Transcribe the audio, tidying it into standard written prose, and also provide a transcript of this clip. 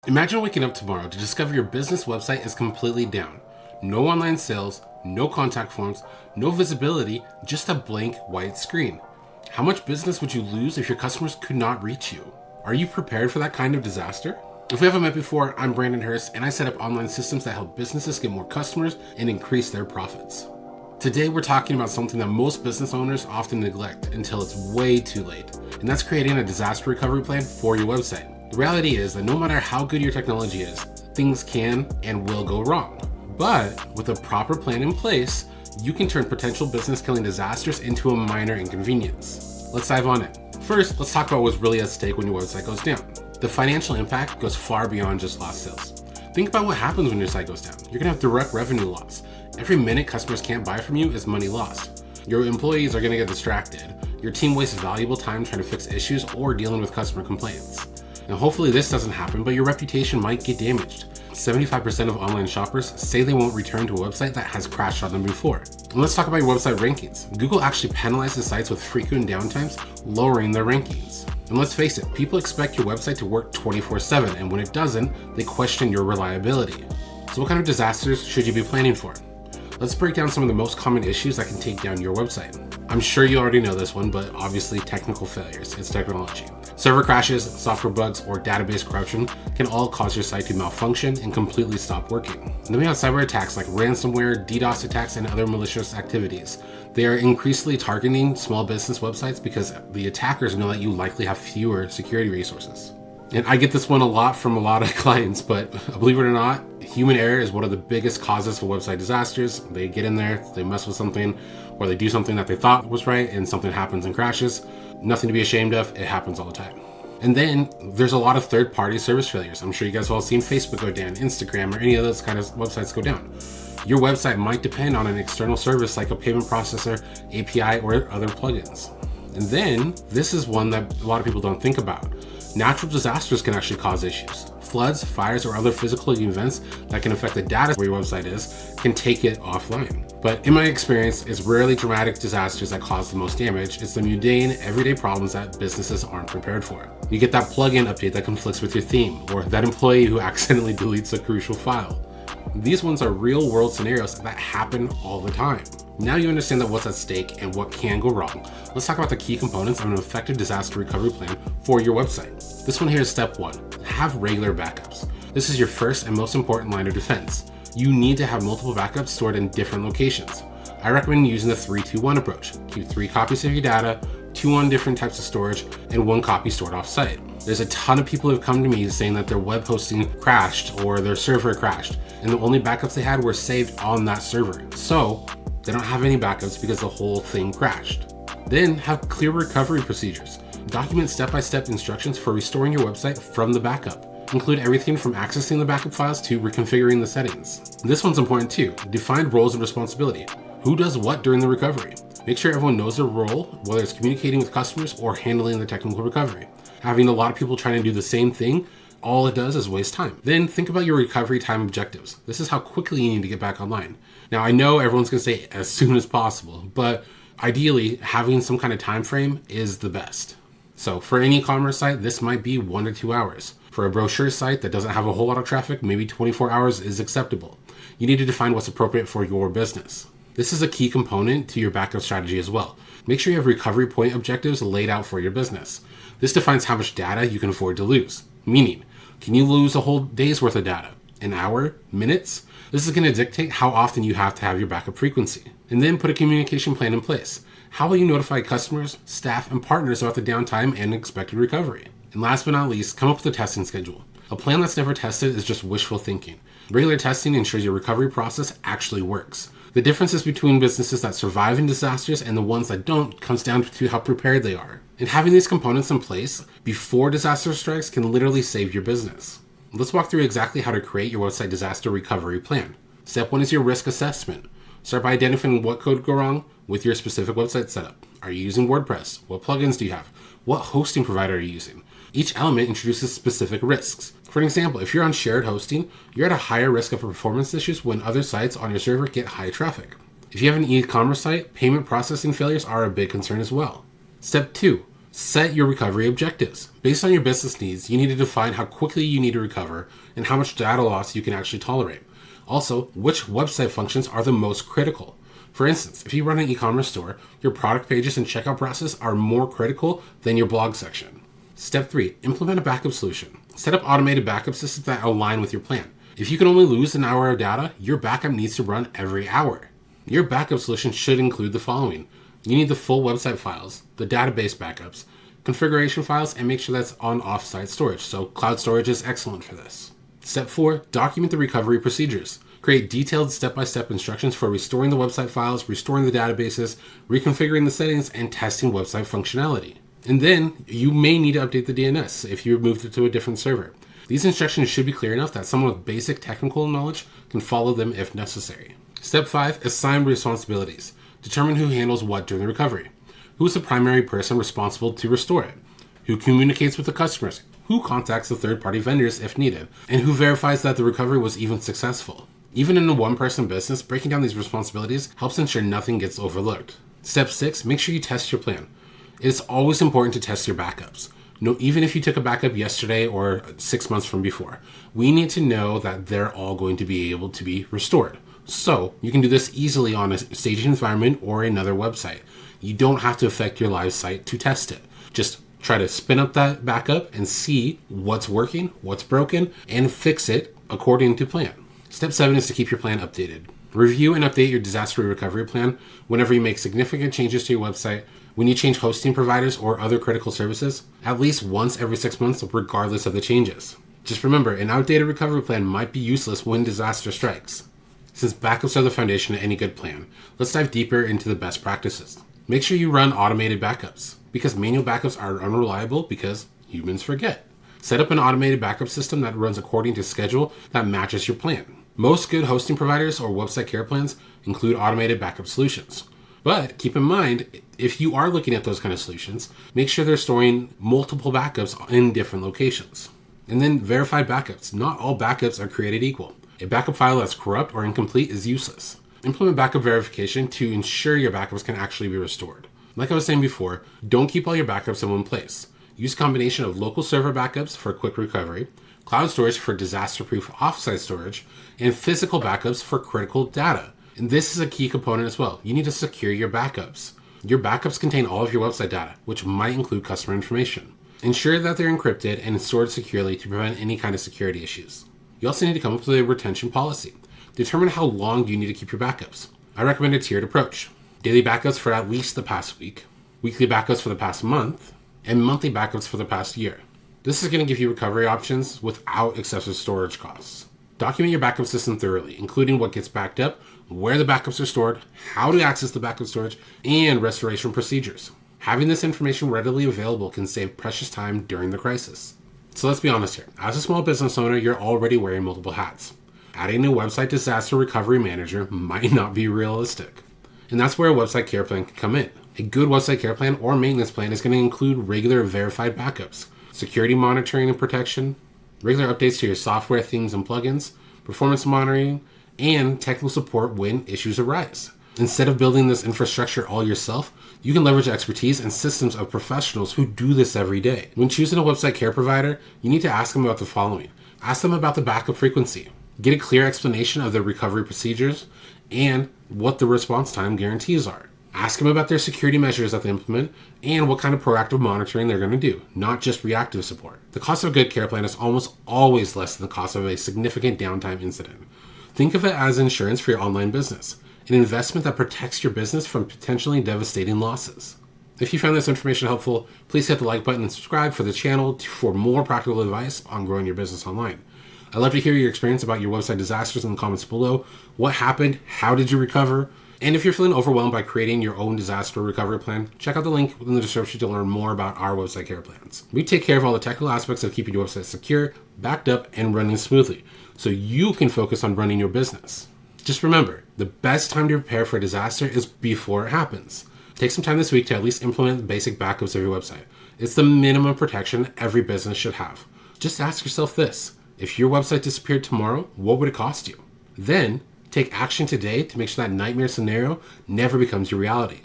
Imagine waking up tomorrow to discover your business website is completely down. No online sales, no contact forms, no visibility, just a blank white screen. How much business would you lose if your customers could not reach you? Are you prepared for that kind of disaster? If we haven't met before, I'm Brandon Hurst, and I set up online systems that help businesses get more customers and increase their profits. Today, we're talking about something that most business owners often neglect until it's way too late, and that's creating a disaster recovery plan for your website. The reality is that no matter how good your technology is, things can and will go wrong. But with a proper plan in place, you can turn potential business-killing disasters into a minor inconvenience. Let's dive on in. First, let's talk about what's really at stake when your website goes down. The financial impact goes far beyond just lost sales. Think about what happens when your site goes down. You're gonna have direct revenue loss. Every minute customers can't buy from you is money lost. Your employees are gonna get distracted. Your team wastes valuable time trying to fix issues or dealing with customer complaints. Now, hopefully this doesn't happen, but your reputation might get damaged. 75% of online shoppers say they won't return to a website that has crashed on them before. And let's talk about your website rankings. Google actually penalizes sites with frequent downtimes, lowering their rankings. And let's face it, people expect your website to work 24/7, and when it doesn't, they question your reliability. So what kind of disasters should you be planning for? Let's break down some of the most common issues that can take down your website. I'm sure you already know this one, but obviously technical failures. It's technology. Server crashes, software bugs, or database corruption can all cause your site to malfunction and completely stop working. And then we have cyber attacks like ransomware, DDoS attacks, and other malicious activities. They are increasingly targeting small business websites because the attackers know that you likely have fewer security resources. And I get this one a lot from a lot of clients, but believe it or not, human error is one of the biggest causes for website disasters. They get in there, they mess with something, or they do something that they thought was right and something happens and crashes. Nothing to be ashamed of, it happens all the time. And then there's a lot of third-party service failures. I'm sure you guys have all seen Facebook go down, Instagram, or any of those kind of websites go down. Your website might depend on an external service like a payment processor, API, or other plugins. And then this is one that a lot of people don't think about. Natural disasters can actually cause issues. Floods, fires, or other physical events that can affect the data where your website is can take it offline. But in my experience, it's rarely dramatic disasters that cause the most damage. It's the mundane, everyday problems that businesses aren't prepared for. You get that plugin update that conflicts with your theme, or that employee who accidentally deletes a crucial file. These ones are real world scenarios that happen all the time. Now you understand that what's at stake and what can go wrong. Let's talk about the key components of an effective disaster recovery plan for your website. This one here is step 1. Have regular backups. This is your first and most important line of defense. You need to have multiple backups stored in different locations. I recommend using the 3-2-1 approach. Keep 3 copies of your data, 2 on different types of storage, and 1 copy stored off-site. There's a ton of people who have come to me saying that their web hosting crashed or their server crashed, and the only backups they had were saved on that server. So they don't have any backups because the whole thing crashed. Then have clear recovery procedures. Document step-by-step instructions for restoring your website from the backup. Include everything from accessing the backup files to reconfiguring the settings. This one's important too. Define roles and responsibility. Who does what during the recovery? Make sure everyone knows their role, whether it's communicating with customers or handling the technical recovery. Having a lot of people trying to do the same thing, all it does is waste time. Then think about your recovery time objectives. This is how quickly you need to get back online. Now I know everyone's gonna say as soon as possible, but ideally having some kind of time frame is the best. So for an e-commerce site, this might be 1 to 2 hours. For a brochure site that doesn't have a whole lot of traffic, maybe 24 hours is acceptable. You need to define what's appropriate for your business. This is a key component to your backup strategy as well. Make sure you have recovery point objectives laid out for your business. This defines how much data you can afford to lose. Meaning, can you lose a whole day's worth of data? An hour? Minutes? This is going to dictate how often you have to have your backup frequency. And then put a communication plan in place. How will you notify customers, staff, and partners about the downtime and expected recovery? And last but not least, come up with a testing schedule. A plan that's never tested is just wishful thinking. Regular testing ensures your recovery process actually works. The differences between businesses that survive in disasters and the ones that don't comes down to how prepared they are. And having these components in place before disaster strikes can literally save your business. Let's walk through exactly how to create your website disaster recovery plan. Step 1 is your risk assessment. Start by identifying what could go wrong with your specific website setup. Are you using WordPress? What plugins do you have? What hosting provider are you using? Each element introduces specific risks. For an example, if you're on shared hosting, you're at a higher risk of performance issues when other sites on your server get high traffic. If you have an e-commerce site, payment processing failures are a big concern as well. Step 2, Set your recovery objectives. Based on your business needs, you need to define how quickly you need to recover and how much data loss you can actually tolerate. Also, which website functions are the most critical. For instance, if you run an e-commerce store, your product pages and checkout process are more critical than your blog section. Step 3, implement a backup solution. Set up automated backup systems that align with your plan. If you can only lose an hour of data, your backup needs to run every hour. Your backup solution should include the following. You need the full website files, the database backups, configuration files, and make sure that's on offsite storage. So cloud storage is excellent for this. Step 4, document the recovery procedures. Create detailed step-by-step instructions for restoring the website files, restoring the databases, reconfiguring the settings, and testing website functionality. And then you may need to update the DNS if you moved it to a different server. These instructions should be clear enough that someone with basic technical knowledge can follow them if necessary. Step 5, assign responsibilities. Determine who handles what during the recovery. Who is the primary person responsible to restore it? Who communicates with the customers? Who contacts the third-party vendors if needed? And who verifies that the recovery was even successful? Even in a one-person business, breaking down these responsibilities helps ensure nothing gets overlooked. Step 6, make sure you test your plan. It is always important to test your backups. Even if you took a backup yesterday or 6 months from before, we need to know that they're all going to be able to be restored. So you can do this easily on a staged environment or another website. You don't have to affect your live site to test it. Just try to spin up that backup and see what's working, what's broken, and fix it according to plan. Step 7 is to keep your plan updated. Review and update your disaster recovery plan whenever you make significant changes to your website, when you change hosting providers or other critical services, at least once every 6 months, regardless of the changes. Just remember, an outdated recovery plan might be useless when disaster strikes. Since backups are the foundation of any good plan, let's dive deeper into the best practices. Make sure you run automated backups, because manual backups are unreliable because humans forget. Set up an automated backup system that runs according to schedule that matches your plan. Most good hosting providers or website care plans include automated backup solutions. But keep in mind, if you are looking at those kind of solutions, make sure they're storing multiple backups in different locations. And then verify backups. Not all backups are created equal. A backup file that's corrupt or incomplete is useless. Implement backup verification to ensure your backups can actually be restored. Like I was saying before, don't keep all your backups in one place. Use a combination of local server backups for quick recovery, cloud storage for disaster-proof offsite storage, and physical backups for critical data. And this is a key component as well. You need to secure your backups. Your backups contain all of your website data, which might include customer information. Ensure that they're encrypted and stored securely to prevent any kind of security issues. You also need to come up with a retention policy. Determine how long you need to keep your backups. I recommend a tiered approach. Daily backups for at least the past week, weekly backups for the past month, and monthly backups for the past year. This is going to give you recovery options without excessive storage costs. Document your backup system thoroughly, including what gets backed up, where the backups are stored, how to access the backup storage, and restoration procedures. Having this information readily available can save precious time during the crisis. So let's be honest here. As a small business owner, you're already wearing multiple hats. Adding a website disaster recovery manager might not be realistic. And that's where a website care plan can come in. A good website care plan or maintenance plan is going to include regular verified backups, security monitoring and protection, regular updates to your software, themes, and plugins, performance monitoring, and technical support when issues arise. Instead of building this infrastructure all yourself, you can leverage expertise and systems of professionals who do this every day. When choosing a website care provider, you need to ask them about the following. Ask them about the backup frequency. Get a clear explanation of their recovery procedures and what the response time guarantees are. Ask them about their security measures that they implement and what kind of proactive monitoring they're going to do, not just reactive support. The cost of a good care plan is almost always less than the cost of a significant downtime incident. Think of it as insurance for your online business, an investment that protects your business from potentially devastating losses. If you found this information helpful, please hit the like button and subscribe for the channel for more practical advice on growing your business online. I'd love to hear your experience about your website disasters in the comments below. What happened? How did you recover? And if you're feeling overwhelmed by creating your own disaster recovery plan, check out the link within the description to learn more about our website care plans. We take care of all the technical aspects of keeping your website secure, backed up, and running smoothly, so you can focus on running your business. Just remember, the best time to prepare for a disaster is before it happens. Take some time this week to at least implement the basic backups of your website. It's the minimum protection every business should have. Just ask yourself this: if your website disappeared tomorrow, what would it cost you? Then, take action today to make sure that nightmare scenario never becomes your reality.